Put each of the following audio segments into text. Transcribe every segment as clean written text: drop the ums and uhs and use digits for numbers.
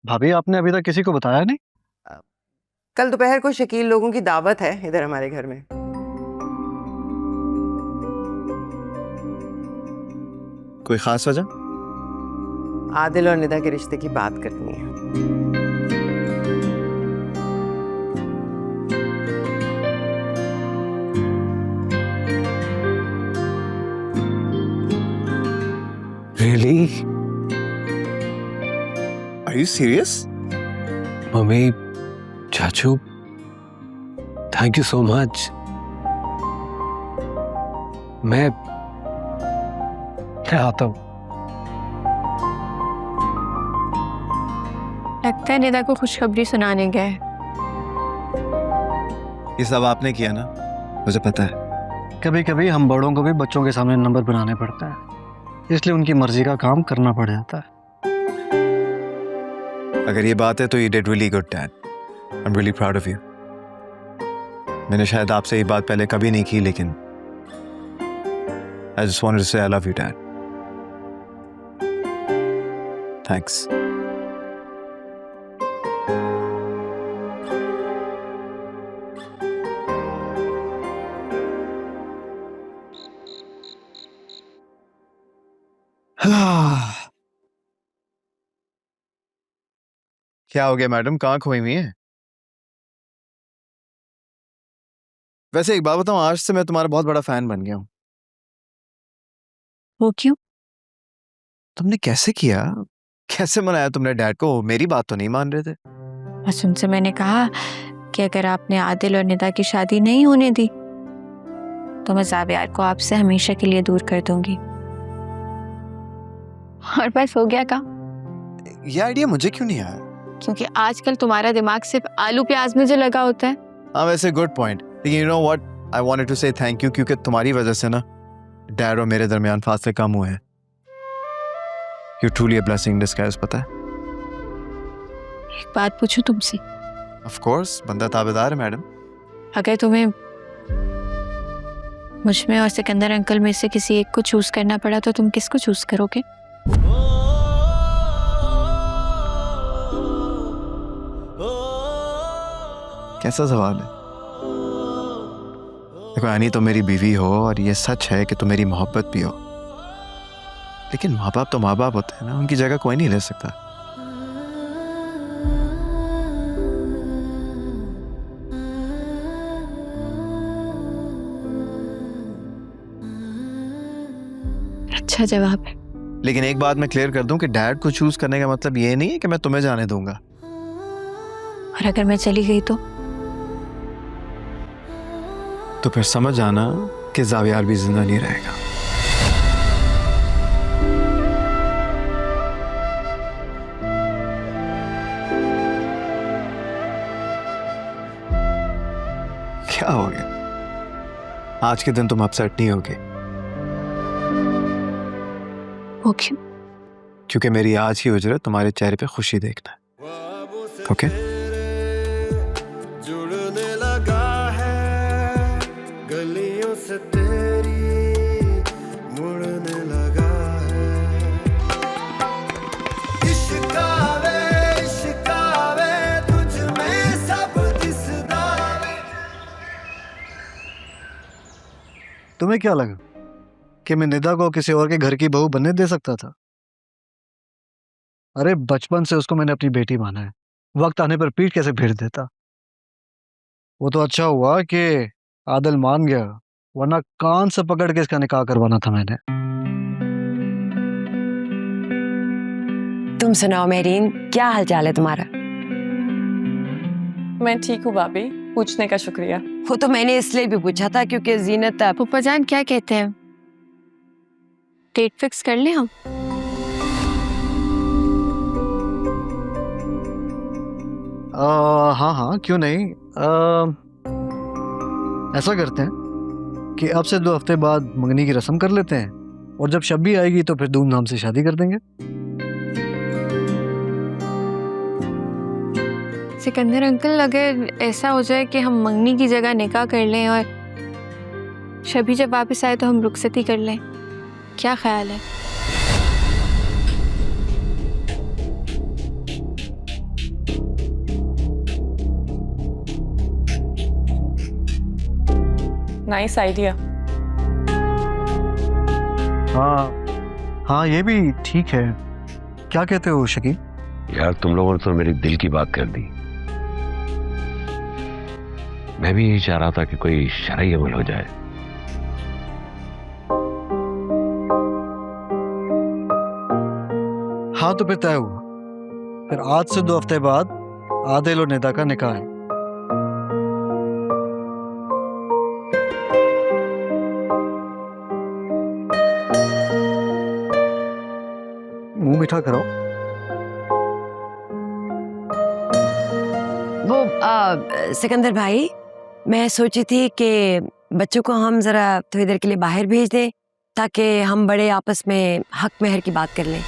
भाभी आपने अभी तक किसी को बताया नहीं? कल दोपहर को शकील लोगों की दावत है इधर हमारे घर में। कोई खास वजह? आदिल और निदा के रिश्ते की बात करनी है। Really? Are you serious? Mummy, चाचू, थैंक यू सो मच। मैं आता हूँ। लगता है निदा को खुशखबरी सुनाने गए। ये सब आपने किया ना, मुझे पता है। कभी कभी हम बड़ों को भी बच्चों के सामने नंबर बनाने पड़ते हैं, इसलिए उनकी मर्जी का काम करना पड़ जाता है। अगर ये बात है तो you did really good, Dad. I'm really proud of you. मैंने शायद आपसे ये बात पहले कभी नहीं की, लेकिन I just wanted to say I love you, Dad. Thanks. क्या हो गया मैडम, कहाँ खोई हुई है? वैसे एक बात बताऊं, आज से मैं तुम्हारा बहुत बड़ा फैन बन गया हूँ। वो क्यों? तुमने कैसे किया? कैसे मनाया तुमने डैड को? मेरी बात तो नहीं मान रहे थे। बस उनसे मैंने कहा कि अगर आपने आदिल और निदा की शादी नहीं होने दी तो मैं ज़ावियार को आपसे हमेशा के लिए दूर कर दूंगी। और बस हो गया काम। ये आइडिया मुझे क्यों नहीं आया? क्योंकि आजकल तुम्हारा दिमाग सिर्फ आलू प्याज में जो लगा होता है। हाँ, वैसे गुड पॉइंट। लेकिन you know what, I wanted to say thank you, क्योंकि तुम्हारी वजह से ना डैड और मेरे दरमियान फासले कम हुए हैं। You truly a blessing in disguise, पता है? एक बात पूछूं तुमसे? ऑफ कोर्स, बंदा ताबेदार है मैडम। अगर तुम्हें मुझ में और सिकंदर अंकल में से किसी एक को चूज करना पड़ा तो तुम किसको चूज करोगे? कैसा सवाल है? देखो, यानी तो मेरी बीवी हो और ये सच है कि तो मेरी मोहब्बत भी हो, लेकिन माँ बाप तो माँ बाप होते हैं ना, उनकी जगह कोई नहीं ले सकता। अच्छा जवाब है। लेकिन एक बात मैं क्लियर कर दूं कि डैड को चूज करने का मतलब ये नहीं है कि मैं तुम्हें जाने दूंगा। और अगर मैं चली गई तो फिर समझ आना कि ज़ावियार भी जिंदा नहीं रहेगा। क्या हो गया? आज के दिन तुम अपसेट नहीं होगे? वो क्यों? क्योंकि मेरी आज की उजरत तुम्हारे चेहरे पे खुशी देखना है। ओके? जुड़ने लगा है गलियों से तेरी, मुड़ने लगा है। इश्कावे तुझ में सब दिसदा। तुम्हें क्या लगा कि मैं निदा को किसी और के घर की बहू बनने दे सकता था? अरे बचपन से उसको मैंने अपनी बेटी माना है, वक्त आने पर पीठ कैसे फेर देता। वो तो अच्छा हुआ कि आदिल मान गया, वरना कान से पकड़ के इसका निकाह करवाना था मैंने। तुम सुनाओ मेरीन, क्या हालचाल है तुम्हारा? मैं ठीक हूँ भाभी, पूछने का शुक्रिया। वो तो मैंने इसलिए भी पूछा था क्योंकि जीनत पप्पा जान क्या कहते हैं, डेट फिक्स कर लें हम? हाँ हाँ, क्यों नहीं। ऐसा करते हैं कि अब से 2 हफ्ते बाद मंगनी की रस्म कर लेते हैं, और जब शब भी आएगी तो फिर धूमधाम से शादी कर देंगे। सिकंदर अंकल, अगर ऐसा हो जाए कि हम मंगनी की जगह निकाह कर लें और शबी जब वापस आए तो हम रुखसती कर लें, क्या ख्याल है? Nice idea. हाँ ये भी ठीक है। क्या कहते हो शकील? यार तुम लोगों ने तो मेरे दिल की बात कर दी। मैं भी यही चाह रहा था कि कोई शरई अमल हो जाए। हाँ तो फिर तय हुआ। फिर आज से 2 हफ्ते बाद आदिल और निदा का निकाह है। मुंह मीठा करो। वो सिकंदर भाई, मैं सोची थी कि बच्चों को हम जरा थोड़ी देर के लिए बाहर भेज दें ताकि हम बड़े आपस में हक मेहर की बात कर लें।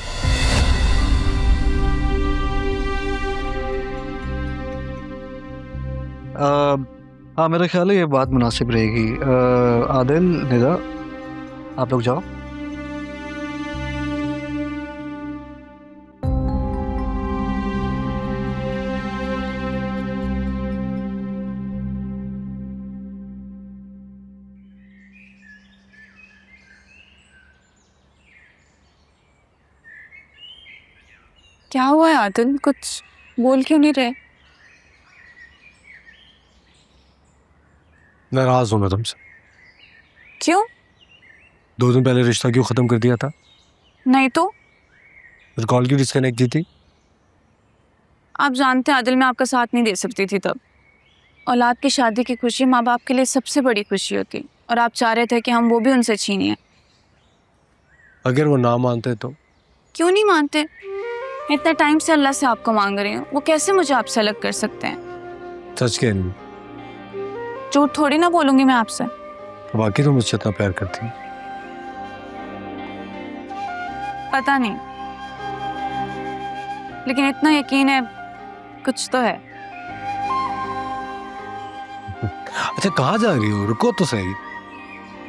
हाँ मेरा ख्याल है ये बात मुनासिब रहेगी। आदिल, निदा, आप लोग जाओ। क्या हुआ है आदिल, कुछ बोल क्यों नहीं रहे? नाराज हूं मैं तुमसे। क्यों? 2 दिन पहले रिश्ता क्यों खत्म कर दिया था? नहीं तो फिर कॉल क्यों डिस्कनेक्ट की थी? आप जानते हैं आदिल, मैं आपका साथ नहीं दे सकती थी तब। औलाद की शादी की खुशी माँ बाप के लिए सबसे बड़ी खुशी होती, और आप चाह रहे थे कि हम वो भी उनसे छीनिए। अगर वो ना मानते तो? क्यों नहीं मानते? इतना टाइम से अल्लाह से आपको मांग रही हूँ, वो कैसे मुझे आपसे अलग कर सकते हैं? सच कह रही हूँ। झूठ थोड़ी ना बोलूंगी मैं आपसे। वाकई तुम मुझसे इतना प्यार करती हो? पता नहीं, लेकिन इतना यकीन है कुछ तो है। अच्छा कहाँ जा रही हो? रुको तो सही।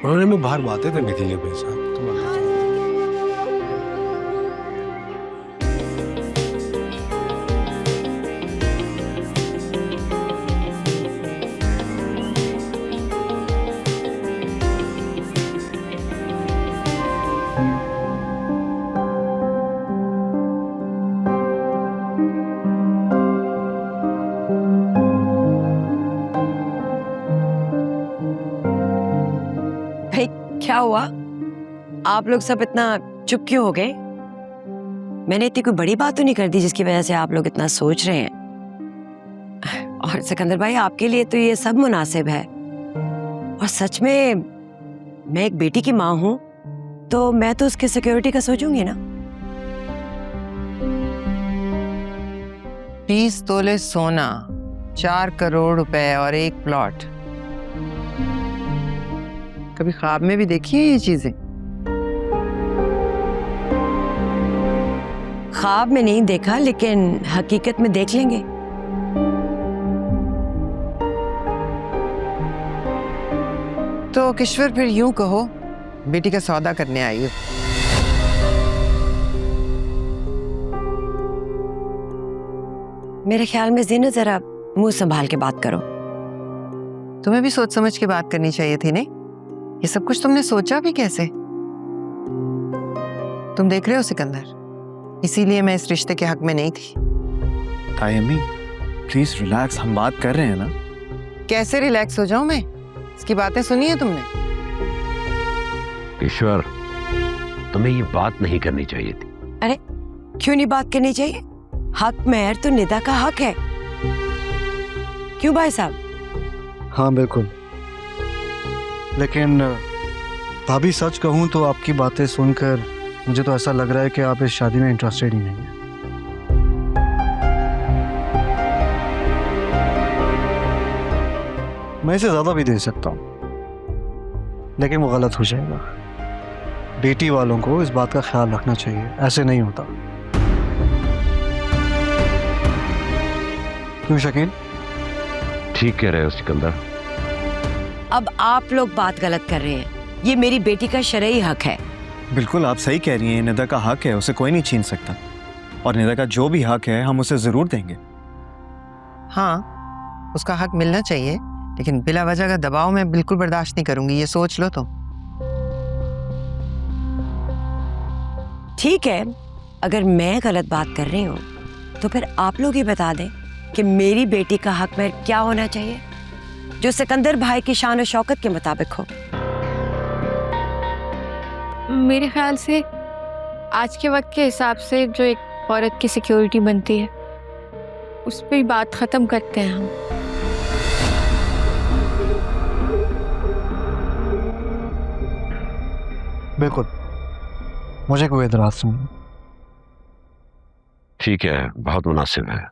उन्होंने मैं बाहर बातें करने के लिए भेजा। तुम अंदर जाओ। भाई क्या हुआ? आप लोग सब इतना चुप क्यों हो गए? मैंने इतनी कोई बड़ी बात तो नहीं कर दी जिसकी वजह से आप लोग इतना सोच रहे हैं। और सिकंदर भाई, आपके लिए तो ये सब मुनासिब है। और सच में मैं एक बेटी की माँ हूं, तो मैं तो उसकी सिक्योरिटी का सोचूंगी ना। 20 तोले सोना, 4 करोड़ रुपए और 1 प्लॉट। कभी ख्वाब में भी देखी है ये चीजें? ख्वाब में नहीं देखा, लेकिन हकीकत में देख लेंगे। तो किश्वर फिर यूं कहो, बेटी का सौदा करने आई हो। मेरे ख्याल में जीनत, जरा मुंह संभाल के बात करो। तुम्हें भी सोच समझ के बात करनी चाहिए थी नहीं? ये सब कुछ तुमने सोचा भी कैसे? तुम देख रहे हो सिकंदर, इसीलिए मैं इस रिश्ते के हक में नहीं थी। ताई अम्मी प्लीज रिलैक्स, हम बात कर रहे हैं ना। कैसे रिलैक्स हो जाऊं मैं? इसकी बातें सुनी है तुमने? ईश्वर, तुम्हें ये बात नहीं करनी चाहिए थी। अरे क्यों नहीं बात करनी चाहिए? हक मेहर तो निदा का हक है। क्यों भाई साहब? हाँ बिल्कुल, लेकिन भाभी सच कहूँ तो आपकी बातें सुनकर मुझे तो ऐसा लग रहा है कि आप इस शादी में इंटरेस्टेड ही नहीं है। मैं इसे ज्यादा भी दे सकता हूँ, लेकिन वो गलत हो जाएगा। बेटी वालों को इस बात का ख्याल रखना चाहिए, ऐसे नहीं होता। क्यों शकील? ठीक कह रहे हो सिकंदर। अब आप लोग बात गलत कर रहे हैं। ये मेरी बेटी का शरई हक है। बिल्कुल आप सही कह रही हैं, निदा का हक है, उसे कोई नहीं छीन सकता। और निदा का जो भी हक है हम उसे जरूर देंगे। हाँ, उसका हक मिलना चाहिए, लेकिन बिला वजह का दबाव मैं बिल्कुल बर्दाश्त नहीं करूंगी, ये सोच लो तुम। ठीक है, अगर मैं गलत बात कर रही हूँ तो फिर आप लोग ही बता दें कि मेरी बेटी का हक में क्या होना चाहिए जो सिकंदर भाई की शान और शौकत के मुताबिक हो। मेरे ख्याल से आज के वक्त के हिसाब से जो एक औरत की सिक्योरिटी बनती है उस पर ही बात ख़त्म करते हैं हम। बिल्कुल, मुझे कोई एतराज नहीं। ठीक है, बहुत मुनासिब है।